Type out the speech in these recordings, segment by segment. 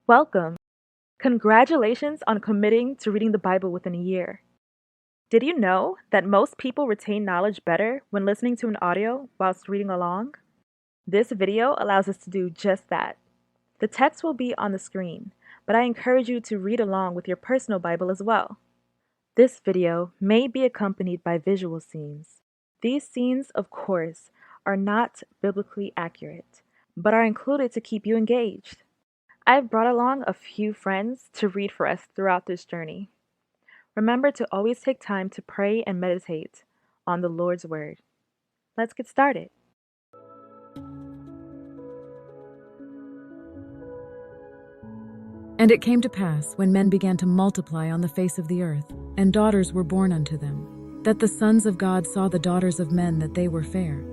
Welcome. Congratulations on committing to reading the Bible within a year. Did you know that most people retain knowledge better when listening to an audio whilst reading along? This video allows us to do just that. The text will be on the screen, but I encourage you to read along with your personal Bible as well. This video may be accompanied by visual scenes. These scenes, of course, are not biblically accurate, but are included to keep you engaged. I've brought along a few friends to read for us throughout this journey. Remember to always take time to pray and meditate on the Lord's Word. Let's get started. And it came to pass, when men began to multiply on the face of the earth, and daughters were born unto them, that the sons of God saw the daughters of men that they were fair,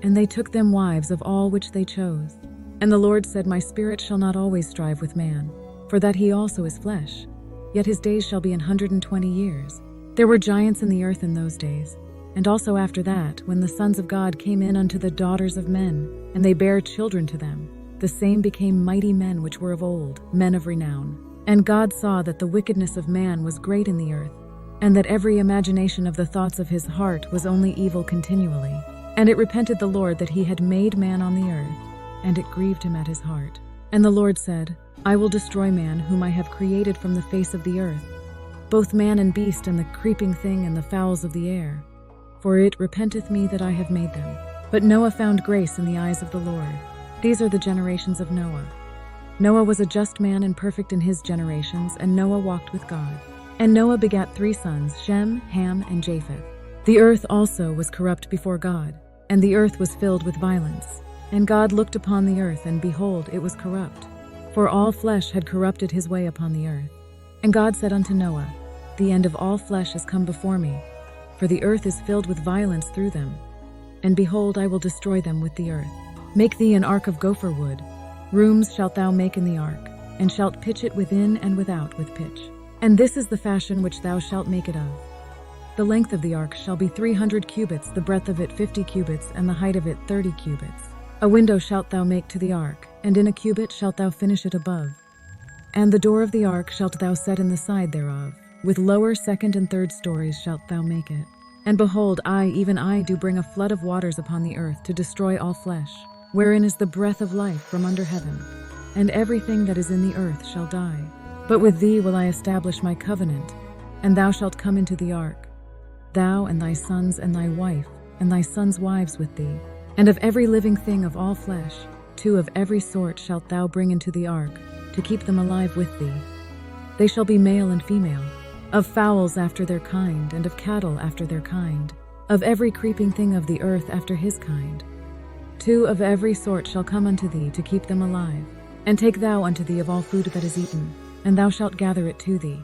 and they took them wives of all which they chose. And the Lord said, My spirit shall not always strive with man, for that he also is flesh, yet his days shall be 120 years. There were giants in the earth in those days, and also after that, when the sons of God came in unto the daughters of men, and they bare children to them, the same became mighty men which were of old, men of renown. And God saw that the wickedness of man was great in the earth, and that every imagination of the thoughts of his heart was only evil continually. And it repented the Lord that he had made man on the earth, and it grieved him at his heart. And the Lord said, I will destroy man whom I have created from the face of the earth, both man and beast, and the creeping thing, and the fowls of the air. For it repenteth me that I have made them. But Noah found grace in the eyes of the Lord. These are the generations of Noah. Noah was a just man and perfect in his generations, and Noah walked with God. And Noah begat 3 sons, Shem, Ham, and Japheth. The earth also was corrupt before God, and the earth was filled with violence. And God looked upon the earth, and behold, it was corrupt, for all flesh had corrupted his way upon the earth. And God said unto Noah, The end of all flesh is come before me, for the earth is filled with violence through them. And behold, I will destroy them with the earth. Make thee an ark of gopher wood. Rooms shalt thou make in the ark, and shalt pitch it within and without with pitch. And this is the fashion which thou shalt make it of. The length of the ark shall be 300 cubits, the breadth of it 50 cubits, and the height of it 30 cubits. A window shalt thou make to the ark, and in a cubit shalt thou finish it above. And the door of the ark shalt thou set in the side thereof. With lower, second, and third stories shalt thou make it. And behold, I, even I, do bring a flood of waters upon the earth to destroy all flesh, wherein is the breath of life from under heaven. And everything that is in the earth shall die. But with thee will I establish my covenant, and thou shalt come into the ark, thou and thy sons and thy wife, and thy sons' wives with thee. And of every living thing of all flesh, 2 of every sort shalt thou bring into the ark, to keep them alive with thee. They shall be male and female, of fowls after their kind, and of cattle after their kind, of every creeping thing of the earth after his kind. 2 of every sort shall come unto thee to keep them alive. And take thou unto thee of all food that is eaten, and thou shalt gather it to thee.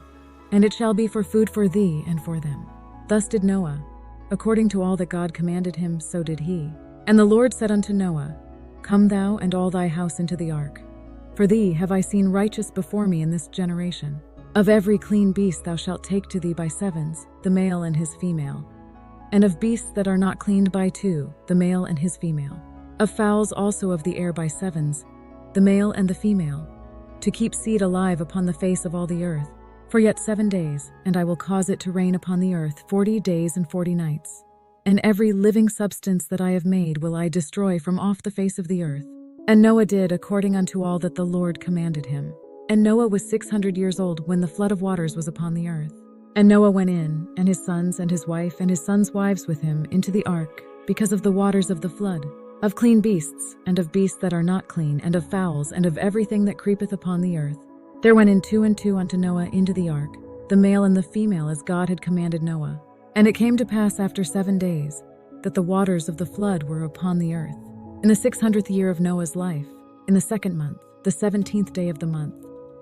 And it shall be for food for thee and for them. Thus did Noah. According to all that God commanded him, so did he. And the Lord said unto Noah, Come thou and all thy house into the ark. For thee have I seen righteous before me in this generation. Of every clean beast thou shalt take to thee by 7s, the male and his female. And of beasts that are not cleaned by 2, the male and his female. Of fowls also of the air by 7s, the male and the female, to keep seed alive upon the face of all the earth, for yet 7 days, and I will cause it to rain upon the earth 40 days and 40 nights. And every living substance that I have made will I destroy from off the face of the earth. And Noah did according unto all that the Lord commanded him. And Noah was 600 years old when the flood of waters was upon the earth. And Noah went in, and his sons and his wife and his sons' wives with him, into the ark, because of the waters of the flood, of clean beasts, and of beasts that are not clean, and of fowls, and of everything that creepeth upon the earth. There went in 2 and 2 unto Noah into the ark, the male and the female, as God had commanded Noah. And it came to pass after 7 days, that the waters of the flood were upon the earth. In the 600th year of Noah's life, in the 2nd month, the 17th day of the month,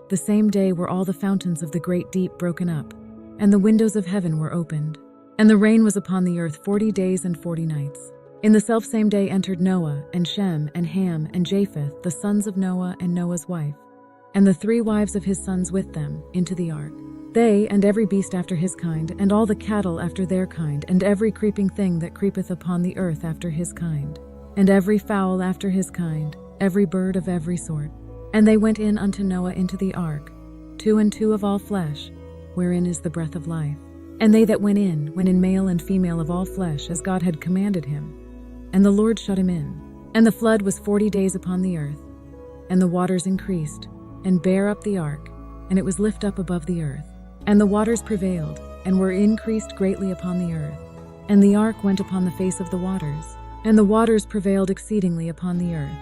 the same day were all the fountains of the great deep broken up, and the windows of heaven were opened. And the rain was upon the earth 40 days and 40 nights. In the selfsame day entered Noah, and Shem, and Ham, and Japheth, the sons of Noah, and Noah's wife, and the 3 wives of his sons with them, into the ark. They, and every beast after his kind, and all the cattle after their kind, and every creeping thing that creepeth upon the earth after his kind, and every fowl after his kind, every bird of every sort. And they went in unto Noah into the ark, 2 and 2 of all flesh, wherein is the breath of life. And they that went in male and female of all flesh, as God had commanded him. And the Lord shut him in. And the flood was 40 days upon the earth. And the waters increased, and bare up the ark, and it was lift up above the earth. And the waters prevailed, and were increased greatly upon the earth. And the ark went upon the face of the waters, and the waters prevailed exceedingly upon the earth.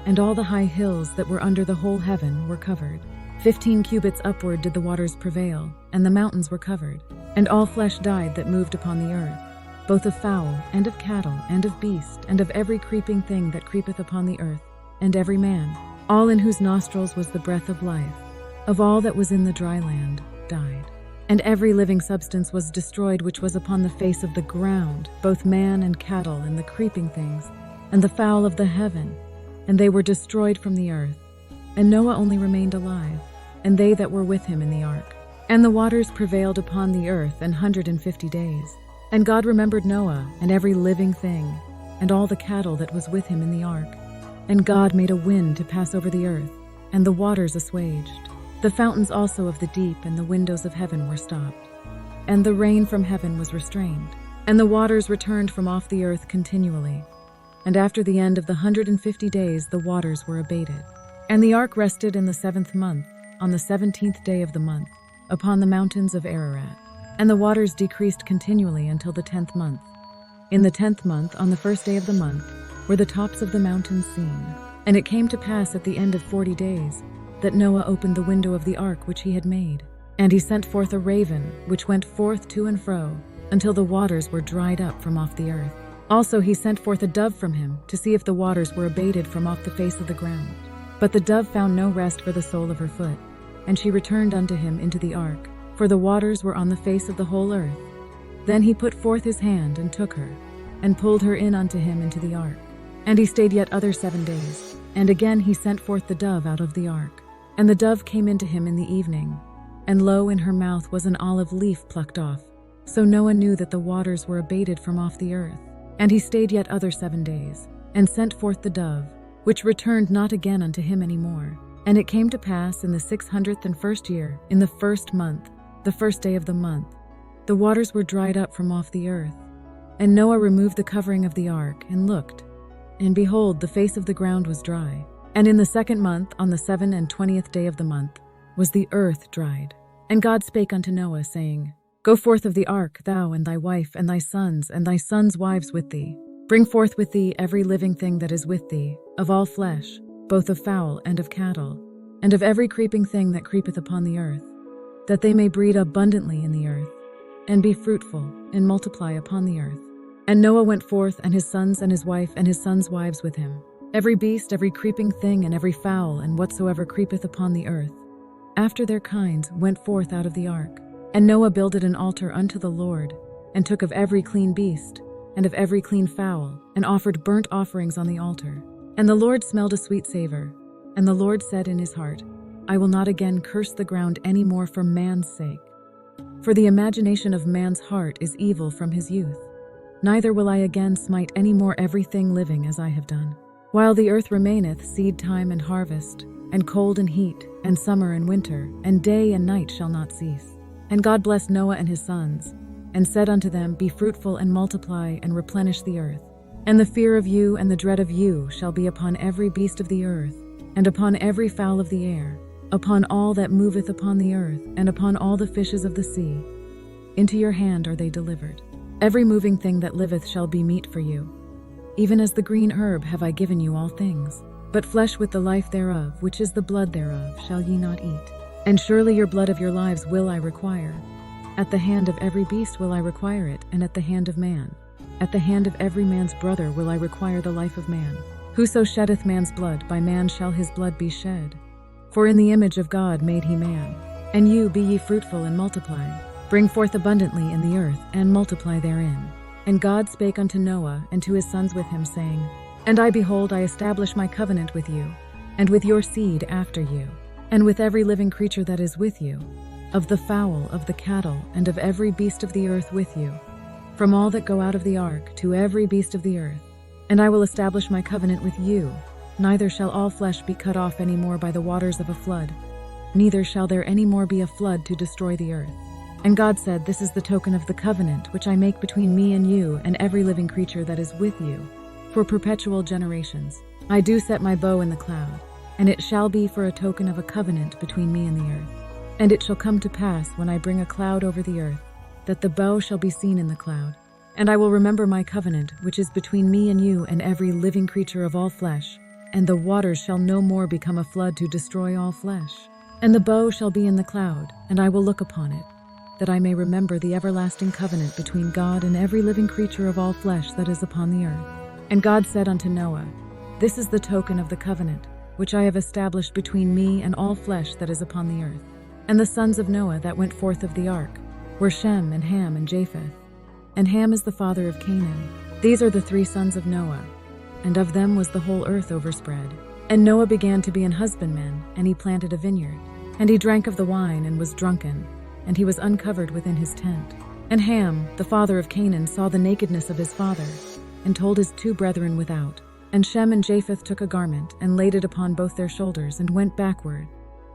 And all the high hills that were under the whole heaven were covered. 15 cubits upward did the waters prevail, and the mountains were covered. And all flesh died that moved upon the earth, both of fowl, and of cattle, and of beast, and of every creeping thing that creepeth upon the earth, and every man, all in whose nostrils was the breath of life, of all that was in the dry land, died. And every living substance was destroyed which was upon the face of the ground, both man and cattle, and the creeping things, and the fowl of the heaven, and they were destroyed from the earth. And Noah only remained alive, and they that were with him in the ark. And the waters prevailed upon the earth 150 days. And God remembered Noah, and every living thing, and all the cattle that was with him in the ark. And God made a wind to pass over the earth, and the waters assuaged. The fountains also of the deep and the windows of heaven were stopped. And the rain from heaven was restrained, and the waters returned from off the earth continually. And after the end of the 150 days the waters were abated. And the ark rested in the 7th month, on the 17th day of the month, upon the mountains of Ararat. And the waters decreased continually until the 10th month. In the 10th month, on the 1st day of the month, were the tops of the mountains seen. And it came to pass at the end of 40 days, that Noah opened the window of the ark which he had made. And he sent forth a raven, which went forth to and fro, until the waters were dried up from off the earth. Also he sent forth a dove from him, to see if the waters were abated from off the face of the ground. But the dove found no rest for the sole of her foot, and she returned unto him into the ark, for the waters were on the face of the whole earth. Then he put forth his hand, and took her, and pulled her in unto him into the ark. And he stayed yet other 7 days. And again he sent forth the dove out of the ark. And the dove came into him in the evening, and lo, in her mouth was an olive leaf plucked off. So Noah knew that the waters were abated from off the earth. And he stayed yet other 7 days, and sent forth the dove, which returned not again unto him any more. And it came to pass in the 601st year, in the 1st month, the 1st day of the month, the waters were dried up from off the earth. And Noah removed the covering of the ark, and looked, and behold, the face of the ground was dry. And in the 2nd month, on the 27th day of the month, was the earth dried. And God spake unto Noah, saying, Go forth of the ark, thou and thy wife, and thy sons' wives with thee. Bring forth with thee every living thing that is with thee, of all flesh, both of fowl and of cattle, and of every creeping thing that creepeth upon the earth, that they may breed abundantly in the earth, and be fruitful, and multiply upon the earth. And Noah went forth, and his sons and his wife and his sons' wives with him, every beast, every creeping thing, and every fowl, and whatsoever creepeth upon the earth, after their kinds, went forth out of the ark. And Noah builded an altar unto the Lord, and took of every clean beast, and of every clean fowl, and offered burnt offerings on the altar. And the Lord smelled a sweet savor. And the Lord said in his heart, I will not again curse the ground any more for man's sake. For the imagination of man's heart is evil from his youth. Neither will I again smite any more everything living as I have done. While the earth remaineth, seed time and harvest, and cold and heat, and summer and winter, and day and night shall not cease. And God blessed Noah and his sons, and said unto them, Be fruitful and multiply, and replenish the earth. And the fear of you and the dread of you shall be upon every beast of the earth, and upon every fowl of the air, upon all that moveth upon the earth, and upon all the fishes of the sea. Into your hand are they delivered. Every moving thing that liveth shall be meat for you. Even as the green herb have I given you all things. But flesh with the life thereof, which is the blood thereof, shall ye not eat. And surely your blood of your lives will I require. At the hand of every beast will I require it, and at the hand of man. At the hand of every man's brother will I require the life of man. Whoso sheddeth man's blood, by man shall his blood be shed. For in the image of God made he man. And you, be ye fruitful and multiply. Bring forth abundantly in the earth, and multiply therein. And God spake unto Noah and to his sons with him, saying, And I, behold, I establish my covenant with you, and with your seed after you, and with every living creature that is with you, of the fowl, of the cattle, and of every beast of the earth with you, from all that go out of the ark to every beast of the earth. And I will establish my covenant with you, neither shall all flesh be cut off any more by the waters of a flood, neither shall there any more be a flood to destroy the earth. And God said, This is the token of the covenant which I make between me and you and every living creature that is with you, for perpetual generations. I do set my bow in the cloud, and it shall be for a token of a covenant between me and the earth. And it shall come to pass, when I bring a cloud over the earth, that the bow shall be seen in the cloud. And I will remember my covenant, which is between me and you and every living creature of all flesh, and the waters shall no more become a flood to destroy all flesh. And the bow shall be in the cloud, and I will look upon it, that I may remember the everlasting covenant between God and every living creature of all flesh that is upon the earth. And God said unto Noah, This is the token of the covenant, which I have established between me and all flesh that is upon the earth. And the sons of Noah that went forth of the ark were Shem and Ham and Japheth. And Ham is the father of Canaan. These are the 3 sons of Noah, and of them was the whole earth overspread. And Noah began to be an husbandman, and he planted a vineyard. And he drank of the wine and was drunken, and he was uncovered within his tent. And Ham, the father of Canaan, saw the nakedness of his father, and told his 2 brethren without. And Shem and Japheth took a garment, and laid it upon both their shoulders, and went backward,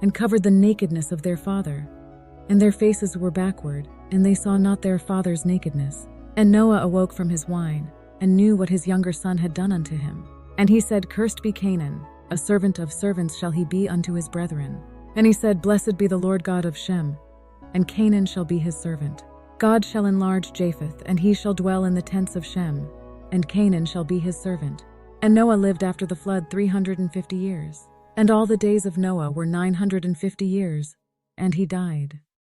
and covered the nakedness of their father. And their faces were backward, and they saw not their father's nakedness. And Noah awoke from his wine, and knew what his younger son had done unto him. And he said, Cursed be Canaan, a servant of servants shall he be unto his brethren. And he said, Blessed be the Lord God of Shem, and Canaan shall be his servant. God shall enlarge Japheth, and he shall dwell in the tents of Shem, and Canaan shall be his servant. And Noah lived after the flood 350 years. And all the days of Noah were 950 years, and he died.